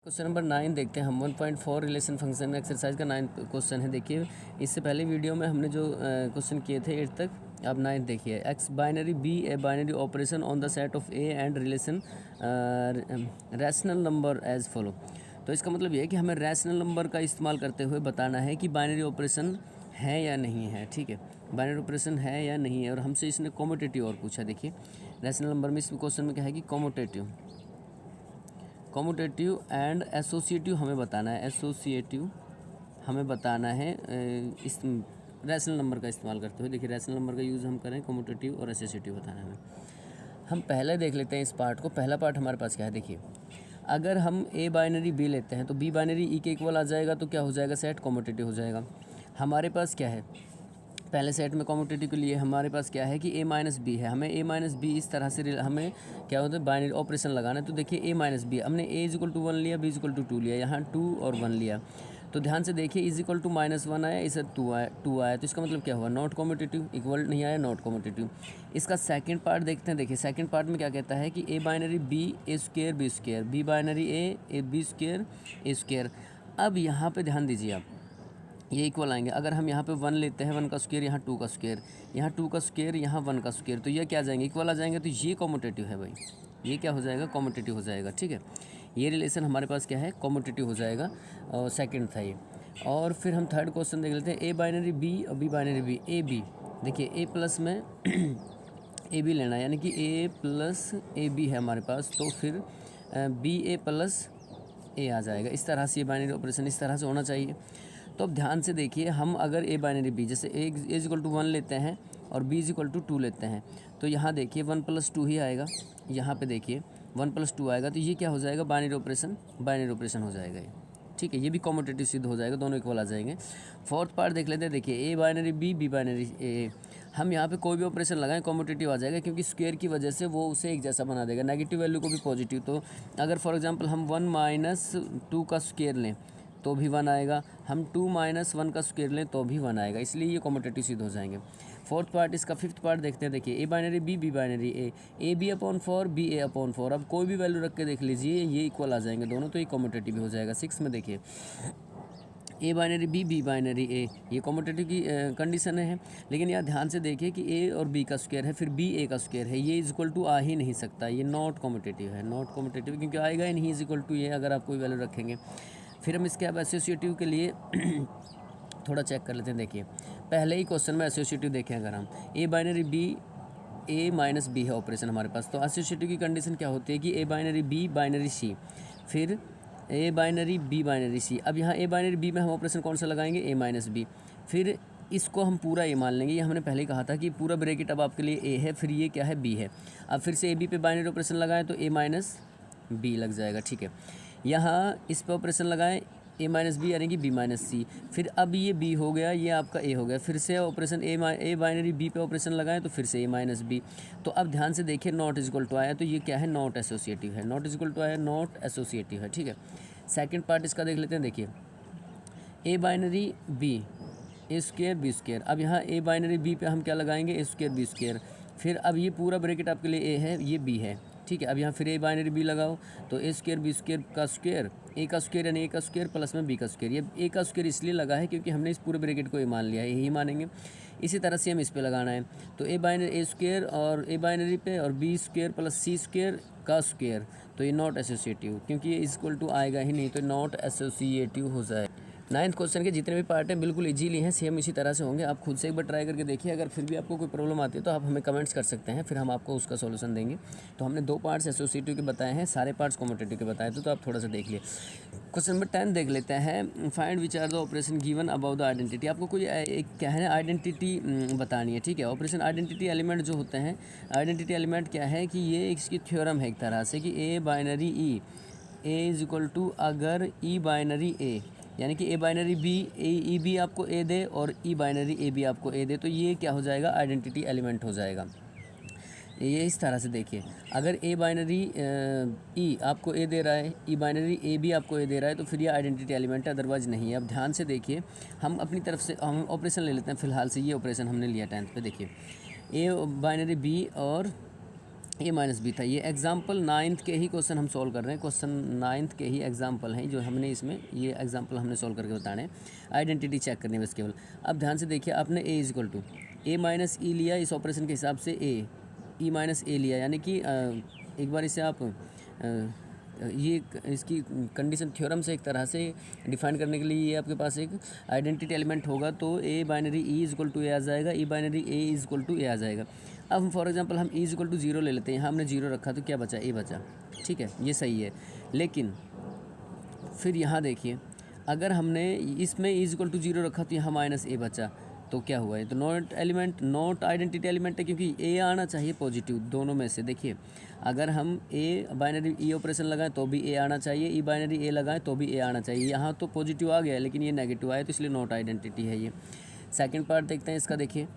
Question number 9 देखते हैं हम। 1.4 रिलेशन फंक्शन एक्सरसाइज का 9 क्वेश्चन है। देखिए इससे पहले वीडियो में हमने जो क्वेश्चन किए थे 8 तक, अब 9 देखिए। X binary B A binary operation on the set of A and relation rational number as follow. तो इसका मतलब ये है कि हमें रैशनल नंबर का इस्तेमाल करते हुए बताना है कि बाइनरी ऑपरेशन है या नहीं है। ठीक है, बाइनरी ऑपरेशन है या नहीं है। और हमसे इसने कॉम्यूटेटिव और पूछा। देखिए रैशनल नंबर में इस क्वेश्चन में क्या है कि कॉम्यूटेटिव एंड एसोसिएटिव हमें बताना है। एसोसिएटिव हमें बताना है इस रैशनल नंबर का इस्तेमाल करते हुए। देखिए रैशनल नंबर का यूज़ हम करें, कॉम्यूटेटिव और एसोसिएटिव बताना है हमें। हम पहले देख लेते हैं इस पार्ट को। पहला पार्ट हमारे पास क्या है, देखिए अगर हम ए बाइनरी बी लेते हैं तो बी बाइनरी ई के इक्वल आ जाएगा, तो क्या हो जाएगा, सेट कॉम्यूटेटिव हो जाएगा। हमारे पास क्या है, पहले सेट में कॉम्यूटेटिव के लिए हमारे पास क्या है कि ए माइनस बी है। हमें ए माइनस बी इस तरह से हमें क्या होता है, बाइनरी ऑपरेशन लगाना है। तो देखिए ए माइनस बी, हमने ए इज इक्वल टू 1 लिया, बी इज इक्वल टू 2 लिया, यहाँ 2 और 1 लिया। तो ध्यान से देखिए इज इक्वल टू -1 आया, इसे 2 आया। तो इसका मतलब क्या हुआ, नॉट कॉम्यूटेटिव। इक्वल नहीं आया, नॉट कॉम्यूटेटिव। इसका सेकंड पार्ट देखते हैं। देखिए सेकंड पार्ट में क्या कहता है कि A binary B A square B square, B binary A B square A square. अब यहाँ पे ध्यान दीजिए आप, ये इक्वल आएंगे। अगर हम यहाँ पे 1 लेते हैं, 1 का स्क्वायर, यहाँ 2 का स्क्वायर, यहाँ 2 का स्क्वायर, यहाँ 1 का स्क्वायर, तो ये क्या आ जाएंगे, इक्वल आ जाएंगे। तो ये कॉम्यूटेटिव है भाई, ये क्या हो जाएगा, कॉम्यूटेटिव हो जाएगा। ठीक है, ये रिलेशन हमारे पास क्या है, कॉम्यूटेटिव हो जाएगा। और सेकंड था ये। और फिर हम थर्ड क्वेश्चन देख लेते हैं। ए बाइनरी बी और B binary B, A B. देखिए ए प्लस में ए बी लेना है, यानी कि ए प्लस ए बी है हमारे पास, तो फिर बी ए प्लस ए आ जाएगा। इस तरह से ये बाइनरी ऑपरेशन इस तरह से होना चाहिए। तो अब ध्यान से देखिए, हम अगर ए बाइनरी बी, जैसे ए इज इक्वल टू 1 लेते हैं और बी इज इक्वल टू 2 लेते हैं, तो यहाँ देखिए 1 + 2 ही आएगा। यहाँ पे देखिए 1 + 2 आएगा, तो ये क्या हो जाएगा, बाइनरी ऑपरेशन हो जाएगा ये। ठीक है, ये भी कॉम्यूटेटिव सिद्ध हो जाएगा, दोनों इक्वल आ जाएंगे। फोर्थ पार्ट देख लेते हैं। देखिए A binary B B binary A, हम यहाँ पे कोई भी ऑपरेशन लगाएं कॉम्यूटेटिव आ जाएगा, क्योंकि स्क्वायर की वजह से वो उसे एक जैसा बना देगा, नेगेटिव वैल्यू को भी पॉजिटिव। तो अगर फॉर एग्जांपल हम 1 - 2 का स्क्वायर लें तो भी 1 आएगा, हम 2 - 1 का स्क्वायर लें तो भी 1 आएगा, इसलिए ये कॉम्यूटेटिव सिद्ध हो जाएंगे। फोर्थ पार्ट इसका फिफ्थ पार्ट देखते हैं। देखिए A binary B B binary A B upon 4 B A upon 4। अब कोई भी वैल्यू रख के देख लीजिए, ये इक्वल आ जाएंगे दोनों, तो ये कॉम्यूटेटिव हो जाएगा। 6 में देखिए A binary B B binary A, ये कॉम्यूटेटिव की कंडीशन है। लेकिन यहाँ ध्यान से देखिए कि ए और बी का स्क्वायर है, फिर बी ए का स्क्वायर है, ये इज इक्वल टू आ ही नहीं सकता, ये नॉट कॉम्यूटेटिव है। नॉट कॉम्यूटेटिव क्योंकि आएगा ही नहीं इज इक्वल टू ये, अगर आप कोई वैल्यू रखेंगे। फिर हम इसके अब एसोसिएटिव के लिए थोड़ा चेक कर लेते हैं। देखिए पहले ही क्वेश्चन में एसोसिएटिव देखें, अगर हम A binary B A minus B है ऑपरेशन हमारे पास, तो एसोसिएटिव की कंडीशन क्या होती है कि ए बाइनरी बी बाइनरी सी, फिर ए बाइनरी बी बाइनरी सी। अब यहाँ ए बाइनरी बी में हम ऑपरेशन कौन सा लगाएंगे, ए माइनस बी। फिर इसको हम पूरा ए मान लेंगे, ये हमने पहले ही कहा था कि पूरा ब्रैकेट अब आपके लिए ए है, फिर ये क्या है, बी है। अब फिर से ए बी पे बाइनरी ऑपरेशन लगाएं तो ए माइनस बी लग जाएगा। ठीक है, यहाँ इस पर ऑपरेशन लगाएं ए माइनस बी यानी कि बी माइनस सी, फिर अब ये बी हो गया, ये आपका ए हो गया। फिर से ऑपरेशन ए बाइनरी बी पे ऑपरेशन लगाएं तो फिर से ए माइनस बी। तो अब ध्यान से देखिए नॉट इज इक्वल टू आया, तो ये क्या है, नॉट एसोसिएटिव है। नॉट इज इक्वल टू आया, नॉट एसोसिएटिव है। ठीक है, सेकंड पार्ट इसका देख लेते हैं। देखिए A binary B A square B square. अब यहाँ ए बाइनरी बी पे हम क्या लगाएंगे, ए स्क्वेयर बी स्क्वेयर। फिर अब ये पूरा ब्रैकेट आपके लिए ए है, ये बी है। ठीक है, अब यहाँ फिर ए बाइनरी बी लगाओ तो ए स्क्वेयर बी स्क्वेयर का स्क्वेयर, ए का स्क्वेयर यानी ए का स्क्वेयर प्लस में बी का स्क्वेयर। ये ए का स्क्वेयर इसलिए लगा है क्योंकि हमने इस पूरे ब्रैकेट को ए मान लिया है, यही मानेंगे। इसी तरह से हम इस पे लगाना है, तो ए बाइनरी ए स्क्वेयर और ए बाइनरी पे और B square plus C square का स्क्वेयर, तो ये नॉट एसोसिएटिव, क्योंकि ये इक्वल टू आएगा ही नहीं, तो नॉट एसोसिएटिव हो जाए। 9th क्वेश्चन के जितने भी पार्ट हैं बिल्कुल इजीली हैं, सेम इसी तरह से होंगे। आप खुद से एक बार ट्राई करके देखिए, अगर फिर भी आपको कोई प्रॉब्लम आती है तो आप हमें कमेंट्स कर सकते हैं, फिर हम आपको उसका सॉल्यूशन देंगे। तो हमने 2 पार्ट्स एसोसिएटिव के बताए हैं, सारे पार्ट्स कॉम्यूटेटिव के बताए थे, तो आप थोड़ा सा देख लिए। क्वेश्चन नंबर 10 देख लेते हैं। Find which are the operation given about the identity. आपको कोई एक क्या है, आइडेंटिटी बतानी है। ठीक है, ऑपरेशन आइडेंटिटी एलिमेंट जो होते हैं, आइडेंटिटी एलिमेंट क्या है कि ये इसकी थ्योरम है एक तरह से कि A binary E A is equal to, अगर ई बाइनरी ए यानी कि A binary B E B आपको ए दे और ई बाइनरी ए बी आपको ए दे, तो ये क्या हो जाएगा, आइडेंटिटी एलिमेंट हो जाएगा। ये इस तरह से देखिए, अगर ए बाइनरी ई आपको ए दे रहा है, ई बाइनरी ए बी आपको ए दे रहा है, तो फिर ये आइडेंटिटी एलिमेंट है, अदरवाइज नहीं है। अब ध्यान से देखिए, हम अपनी तरफ से हम ऑपरेशन ले लेते हैं। फिलहाल से ये ऑपरेशन हमने लिया 10th पे। देखिए ए बाइनरी बी और ए माइनस बी था। ये एग्जाम्पल 9th के ही क्वेश्चन हम सॉल्व कर रहे हैं, क्वेश्चन 9th के ही एग्जाम्पल हैं जो हमने इसमें, ये एग्जाम्पल हमने सॉल्व करके बताने हैं। आइडेंटिटी चेक करनी है बस केवल। अब ध्यान से देखिए, आपने A is equal to A minus E लिया, इस ऑपरेशन के हिसाब से ए ई माइनस ए लिया, यानी कि एक बार इसे आप ये इसकी कंडीशन थ्योरम से एक तरह से डिफाइन करने के लिए ये आपके पास एक आइडेंटिटी एलिमेंट होगा, तो A binary E is equal to A आ जाएगा, E binary A is equal to A आ जाएगा। अब हम फॉर एग्जांपल हम ई इज इक्वल टू 0 ले लेते हैं, यहाँ हमने 0 रखा तो क्या बचा, ए बचा, ठीक है, ये सही है। लेकिन फिर यहाँ देखिए, अगर हमने इसमें ई इज इक्वल टू 0 रखा तो यहाँ माइनस ए बचा, तो क्या हुआ है, तो not element, not identity element है, क्योंकि ए आना चाहिए पॉजिटिव दोनों में से। देखिए, अगर हम ए बाइनरी ई ऑपरेशन लगाएं तो भी ए आना चाहिए, ई बाइनरी ए लगाएं तो भी ए आना चाहिए। यहाँ तो पॉजिटिव आ गया है लेकिन ये नेगेटिव आया, तो इसलिए नॉट आइडेंटिटी है ये। सेकंड पार्ट देखते हैं इसका। देखिए,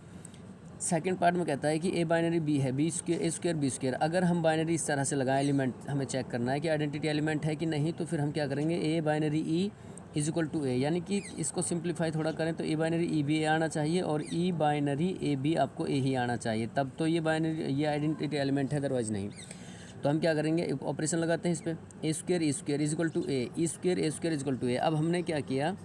सेकंड पार्ट में कहता है कि ए बाइनरी बी है, बी स्क्वायर ए स्क्वायर बी स्क्वायर। अगर हम बाइनरी इस तरह से लगाएं, एलिमेंट हमें चेक करना है कि आइडेंटिटी एलिमेंट है कि नहीं, तो फिर हम क्या करेंगे, A binary E is equal to A, यानी कि इसको सिंप्लीफाई थोड़ा करें तो ए बाइनरी ई भी ए आना चाहिए और ई बाइनरी ए भी आपको ए ही आना चाहिए, तब तो ये बाइनरी, ये आइडेंटिटी एलिमेंट है, अदरवाइज नहीं। तो हम क्या करेंगे, ऑपरेशन लगाते हैं इस पर, A square is equal to A, E square is equal to A. अब हमने क्या किया,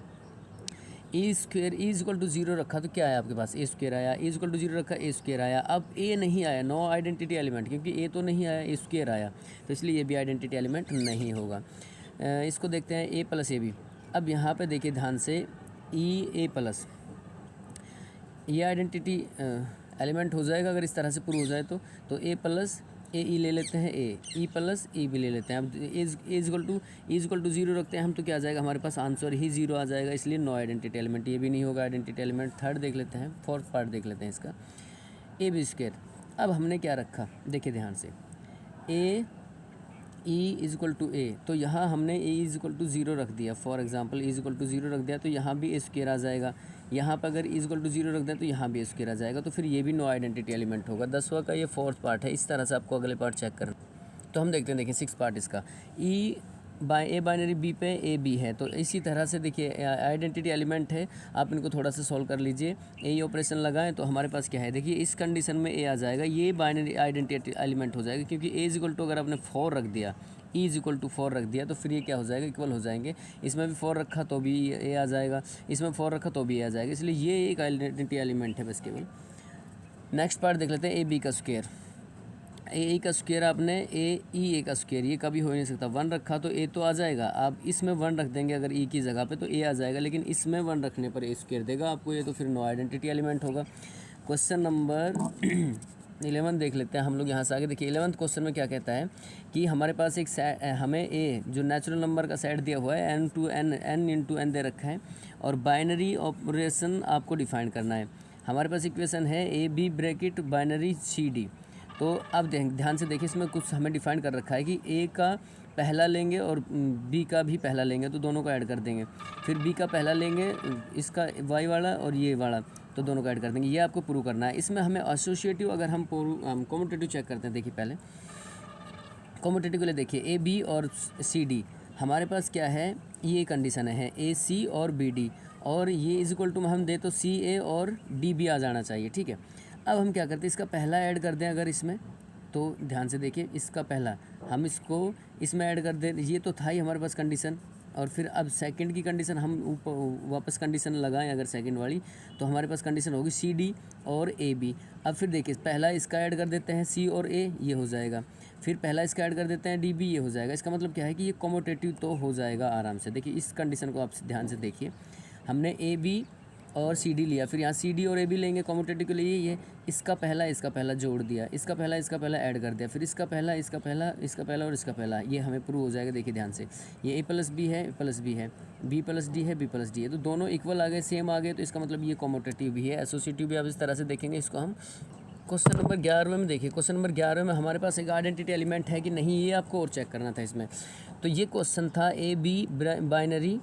A square is equal to 0 रखा तो क्या आया आपके पास, ए स्क्वायर आया, इज इक्वल टू 0 रखा, ए स्क्वायर आया। अब ए नहीं आया, नो आइडेंटिटी एलिमेंट, क्योंकि ए तो नहीं आया, ए स्क्वायर आया, तो इसलिए ये भी आइडेंटिटी एलिमेंट नहीं होगा। इसको देखते हैं ए प्लस ए बी। अब यहाँ पे देखिए ध्यान से, ई ए प्लस, ये आइडेंटिटी एलिमेंट हो जाएगा अगर इस तरह से प्रूव हो जाए तो ए प्लस ए ई ले लेते हैं, ए ई प्लस ई भी ले लेते हैं। अब इज इक्वल टू 0 रखते हैं हम, तो क्या आ जाएगा हमारे पास, आंसर ही 0 आ जाएगा, इसलिए नो आइडेंटिटी एलिमेंट, ये भी नहीं होगा आइडेंटिटी एलिमेंट। थर्ड देख लेते हैं, फोर्थ पार्ट देख लेते हैं इसका, ए बी स्क्वायर। अब हमने क्या रखा, देखिए ध्यान से, ए ई इज इक्वल टू ए, तो यहाँ हमने ए इज इक्वल टू 0 रख दिया, for example is equal to 0 रख दिया, तो यहाँ भी ए स्क्वायर आ जाएगा। यहाँ पर अगर इज इक्वल टू 0 रख दिया तो यहाँ भी ए स्क्वायर आ जाएगा, तो फिर ये भी नो आइडेंटिटी एलिमेंट होगा। 10वां का ये फोर्थ पार्ट है, इस तरह से आपको अगले पार्ट चेक करना। तो हम देखते हैं, देखिए 6 पार्ट इसका, ई ए बाइनरी बी पे ए बी है, तो इसी तरह से देखिए आइडेंटिटी एलिमेंट है, आप इनको थोड़ा सा सॉल्व कर लीजिए। ए ऑपरेशन लगाएं तो हमारे पास क्या है, देखिए इस कंडीशन में ए आ जाएगा, ये बाइनरी आइडेंटिटी एलिमेंट हो जाएगा, क्योंकि ए इज इक्वल टू अगर आपने 4 रख दिया, ई इज इक्वल टू 4 रख दिया, तो फिर ये क्या हो जाएगा, इक्वल हो जाएंगे। इसमें भी 4 रखा तो भी ए आ जाएगा, इसमें 4 रखा तो भी ए आ जाएगा, इसलिए ये एक आइडेंटिटी एलिमेंट है बस केवल। नेक्स्ट पार्ट देख लेते हैं, ए बी का स्क्वायर। ए का स्क्वायर आपने ए ई ए का स्क्वायर, ये कभी हो ही नहीं सकता, 1 रखा तो ए तो आ जाएगा, आप इसमें 1 रख देंगे अगर ई की जगह पे तो ए आ जाएगा, लेकिन इसमें 1 रखने पर ए स्क्वायर देगा आपको ये, तो फिर नो आइडेंटिटी एलिमेंट होगा। क्वेश्चन नंबर 11 देख लेते हैं हम लोग यहाँ से आगे। देखिए 11th क्वेश्चन में क्या कहता है कि हमारे पास एक हमें ए जो नेचुरल नंबर का सेट दिया हुआ है, N to N, N into N दे रखा है, और बाइनरी ऑपरेशन आपको डिफाइन करना है। हमारे पास इक्वेशन है A B bracket binary C D. तो अब ध्यान से देखिए, इसमें कुछ हमें डिफाइन कर रखा है कि ए का पहला लेंगे और बी का भी पहला लेंगे, तो दोनों को ऐड कर देंगे, फिर बी का पहला लेंगे, इसका वाई वाला और ये वाला, तो दोनों को ऐड कर देंगे, ये आपको प्रूव करना है। इसमें हमें एसोसिएटिव, अगर हम कॉम्यूटेटिव चेक करते हैं, देखिए पहले कॉम्यूटेटिव के लिए देखिए ए बी और सी डी, हमारे पास क्या है, ये कंडीशन है ए सी और बी डी, और ये इज इक्वल टू हम दे तो सी ए और डी बी आ जाना चाहिए, ठीक है। अब हम क्या करते हैं, इसका पहला ऐड कर दें अगर इसमें, तो ध्यान से देखिए इसका पहला हम इसको इसमें ऐड कर दें, ये तो था ही हमारे पास कंडीशन, और फिर अब सेकंड की कंडीशन हम ऊपर वापस कंडीशन लगाएं अगर सेकंड वाली, तो हमारे पास कंडीशन होगी सी डी और ए बी। अब फिर देखिए पहला इसका ऐड कर देते हैं सी और ए, ये हो जाएगा, फिर पहला इसका ऐड कर देते हैं डी बी, ये हो जाएगा। इसका मतलब क्या है कि ये कॉम्यूटेटिव तो हो जाएगा आराम से। देखिए इस कंडीशन को आप ध्यान से देखिए, हमने ए बी और सी डी लिया, फिर यहाँ सी डी और ए बी लेंगे कॉम्यूटेटिव के लिए, ये इसका पहला इसका जोड़ दिया, इसका पहला ऐड कर दिया, फिर इसका पहला और इसका पहला, ये हमें प्रूव हो जाएगा। देखिए ध्यान से, ये ए प्लस बी है, प्लस बी है, बी प्लस डी है, बी प्लस डी है, तो दोनों इक्वल आ गए, सेम आ गए, तो इसका मतलब ये कॉम्यूटेटिव भी है। एसोसिएटिव भी आप इस तरह से देखेंगे इसको हम। क्वेश्चन नंबर 11 में देखिए, क्वेश्चन नंबर 11 में हमारे पास एक आइडेंटिटी एलिमेंट है कि नहीं, ये आपको और चेक करना था इसमें। तो ये क्वेश्चन था ए बी बाइनरी